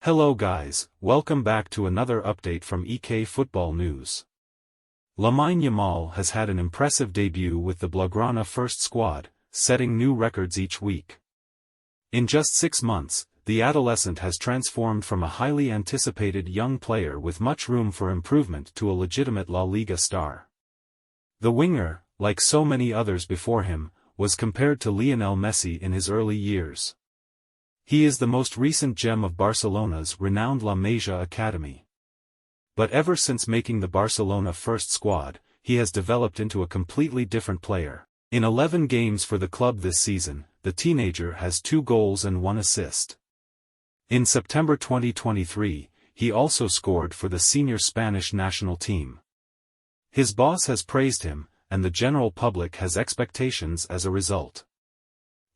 Hello guys, welcome back to another update from EK Football News. Lamine Yamal has had an impressive debut with the Blaugrana first squad, setting new records each week. In just 6 months, the adolescent has transformed from a highly anticipated young player with much room for improvement to a legitimate La Liga star. The winger, like so many others before him, was compared to Lionel Messi in his early years. He is the most recent gem of Barcelona's renowned La Masia academy. But ever since making the Barcelona first squad, he has developed into a completely different player. In 11 games for the club this season, the teenager has 2 goals and 1 assist. In September 2023, he also scored for the senior Spanish national team. His boss has praised him, and the general public has expectations as a result.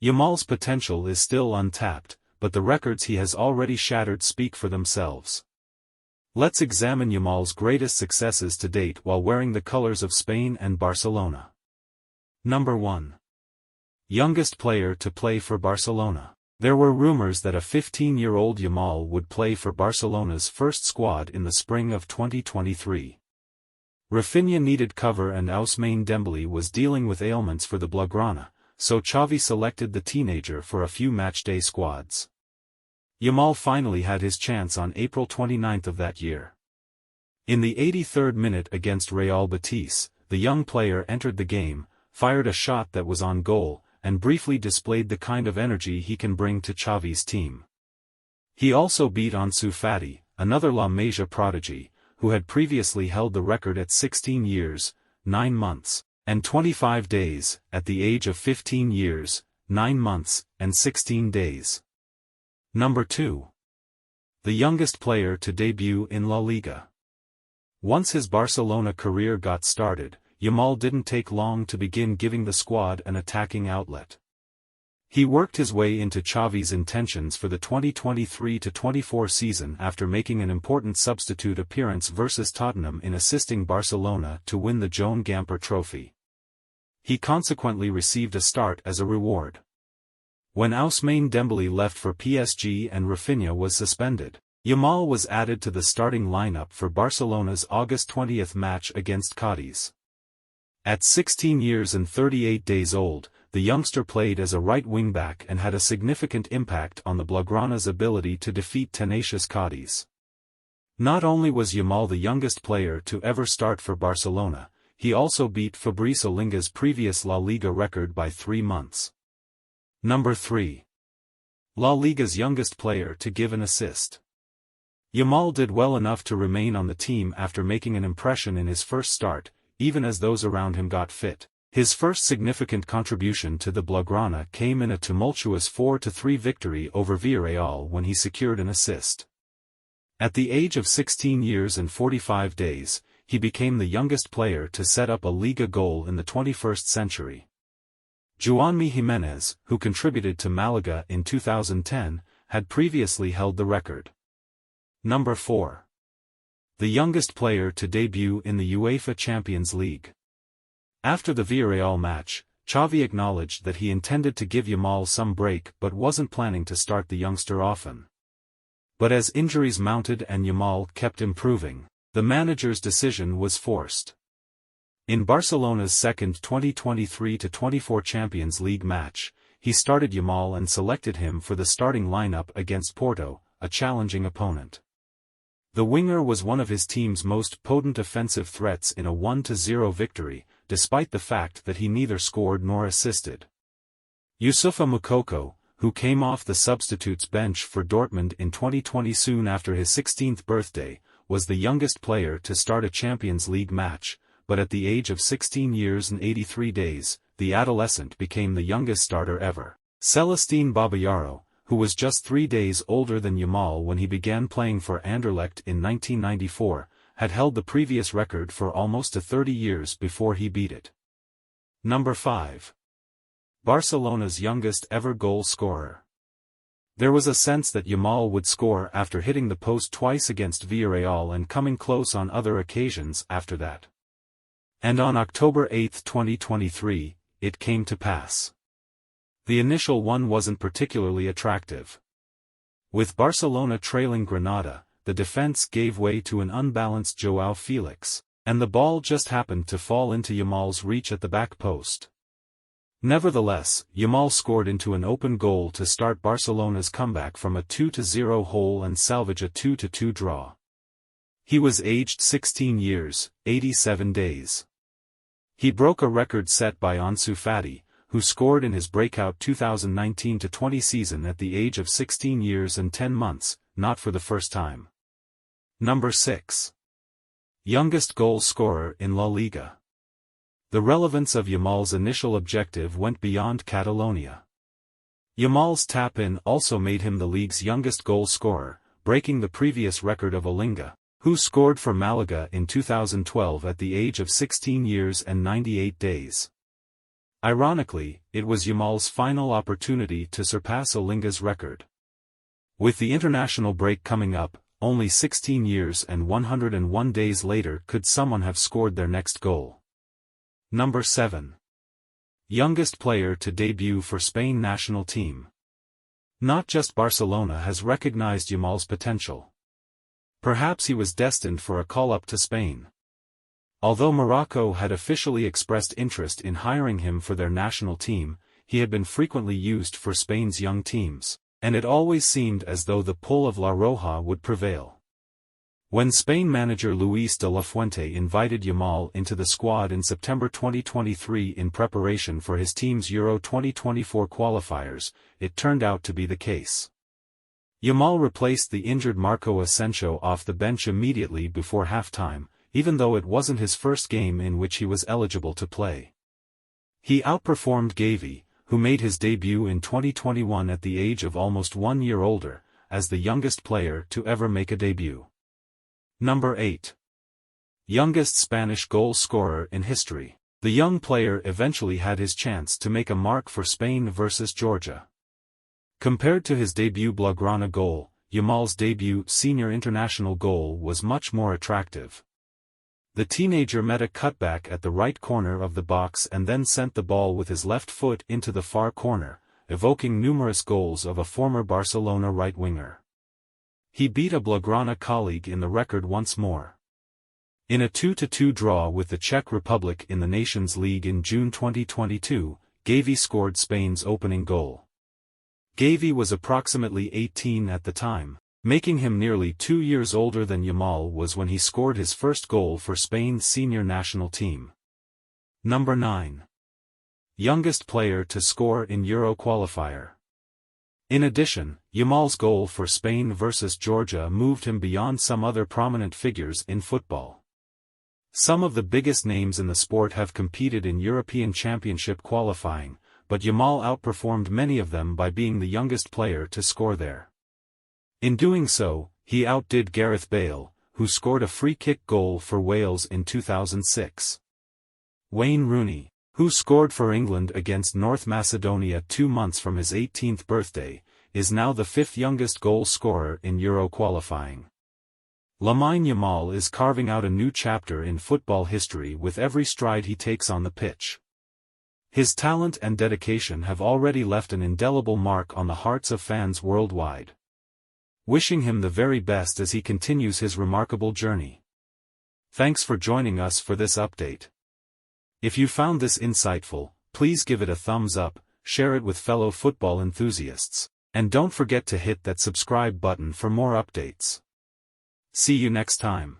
Yamal's potential is still untapped, but the records he has already shattered speak for themselves. Let's examine Yamal's greatest successes to date while wearing the colors of Spain and Barcelona. Number 1. Youngest player to play for Barcelona. There were rumors that a 15-year-old Yamal would play for Barcelona's first squad in the spring of 2023. Rafinha needed cover and Ousmane Dembele was dealing with ailments for the Blaugrana, so Xavi selected the teenager for a few matchday squads. Yamal finally had his chance on April 29 of that year. In the 83rd minute against Real Betis, the young player entered the game, fired a shot that was on goal, and briefly displayed the kind of energy he can bring to Xavi's team. He also beat Ansu Fati, another La Masia prodigy, who had previously held the record at 16 years, 9 months, and 25 days, at the age of 15 years, 9 months, and 16 days. Number 2. The youngest player to debut in La Liga. Once his Barcelona career got started, Yamal didn't take long to begin giving the squad an attacking outlet. He worked his way into Xavi's intentions for the 2023-24 season after making an important substitute appearance versus Tottenham in assisting Barcelona to win the Joan Gamper Trophy. He consequently received a start as a reward. When Ousmane Dembele left for PSG and Rafinha was suspended, Yamal was added to the starting lineup for Barcelona's August 20th match against Cadiz. At 16 years and 38 days old, the youngster played as a right wing-back and had a significant impact on the Blaugrana's ability to defeat tenacious Cadiz. Not only was Yamal the youngest player to ever start for Barcelona, he also beat Fabrice Olinga's previous La Liga record by 3 months. Number 3. La Liga's youngest player to give an assist. Yamal did well enough to remain on the team after making an impression in his first start, even as those around him got fit. His first significant contribution to the Blaugrana came in a tumultuous 4-3 victory over Villarreal when he secured an assist. At the age of 16 years and 45 days, he became the youngest player to set up a Liga goal in the 21st century. Juanmi Jimenez, who contributed to Malaga in 2010, had previously held the record. Number 4. The youngest player to debut in the UEFA Champions League. After the Villarreal match, Xavi acknowledged that he intended to give Yamal some break but wasn't planning to start the youngster often. But as injuries mounted and Yamal kept improving, the manager's decision was forced. In Barcelona's second 2023-24 Champions League match, he started Yamal and selected him for the starting lineup against Porto, a challenging opponent. The winger was one of his team's most potent offensive threats in a 1-0 victory, despite the fact that he neither scored nor assisted. Youssoufa Moukoko, who came off the substitutes bench for Dortmund in 2020 soon after his 16th birthday, was the youngest player to start a Champions League match, but at the age of 16 years and 83 days, the adolescent became the youngest starter ever. Celestine Babayaro, who was just 3 days older than Yamal when he began playing for Anderlecht in 1994, had held the previous record for almost 30 years before he beat it. Number 5. Barcelona's youngest ever goal scorer. There was a sense that Yamal would score after hitting the post twice against Villarreal and coming close on other occasions after that. And on October 8, 2023, it came to pass. The initial one wasn't particularly attractive. With Barcelona trailing Granada, the defense gave way to an unbalanced João Felix, and the ball just happened to fall into Yamal's reach at the back post. Nevertheless, Yamal scored into an open goal to start Barcelona's comeback from a 2-0 hole and salvage a 2-2 draw. He was aged 16 years, 87 days. He broke a record set by Ansu Fati, who scored in his breakout 2019-20 season at the age of 16 years and 10 months, not for the first time. Number 6. Youngest goal scorer in La Liga. The relevance of Yamal's initial objective went beyond Catalonia. Yamal's tap-in also made him the league's youngest goal scorer, breaking the previous record of Olinga, who scored for Malaga in 2012 at the age of 16 years and 98 days. Ironically, it was Yamal's final opportunity to surpass Olinga's record. With the international break coming up, only 16 years and 101 days later could someone have scored their next goal. Number 7. Youngest player to debut for Spain national team. Not just Barcelona has recognized Yamal's potential. Perhaps he was destined for a call-up to Spain. Although Morocco had officially expressed interest in hiring him for their national team, he had been frequently used for Spain's young teams, and it always seemed as though the pull of La Roja would prevail. When Spain manager Luis de la Fuente invited Yamal into the squad in September 2023 in preparation for his team's Euro 2024 qualifiers, it turned out to be the case. Yamal replaced the injured Marco Asensio off the bench immediately before halftime, even though it wasn't his first game in which he was eligible to play. He outperformed Gavi, who made his debut in 2021 at the age of almost 1 year older, as the youngest player to ever make a debut. Number 8. Youngest Spanish goal scorer in history. The young player eventually had his chance to make a mark for Spain versus Georgia. Compared to his debut Blaugrana goal, Yamal's debut senior international goal was much more attractive. The teenager met a cutback at the right corner of the box and then sent the ball with his left foot into the far corner, evoking numerous goals of a former Barcelona right-winger. He beat a Blaugrana colleague in the record once more. In a 2-2 draw with the Czech Republic in the Nations League in June 2022, Gavi scored Spain's opening goal. Gavi was approximately 18 at the time, making him nearly 2 years older than Yamal was when he scored his first goal for Spain's senior national team. Number 9. Youngest player to score in Euro qualifier. In addition, Yamal's goal for Spain versus Georgia moved him beyond some other prominent figures in football. Some of the biggest names in the sport have competed in European Championship qualifying, but Yamal outperformed many of them by being the youngest player to score there. In doing so, he outdid Gareth Bale, who scored a free-kick goal for Wales in 2006. Wayne Rooney, who scored for England against North Macedonia 2 months from his 18th birthday, is now the 5th youngest goal scorer in Euro qualifying. Lamine Yamal is carving out a new chapter in football history with every stride he takes on the pitch. His talent and dedication have already left an indelible mark on the hearts of fans worldwide. Wishing him the very best as he continues his remarkable journey. Thanks for joining us for this update. If you found this insightful, please give it a thumbs up, share it with fellow football enthusiasts, and don't forget to hit that subscribe button for more updates. See you next time.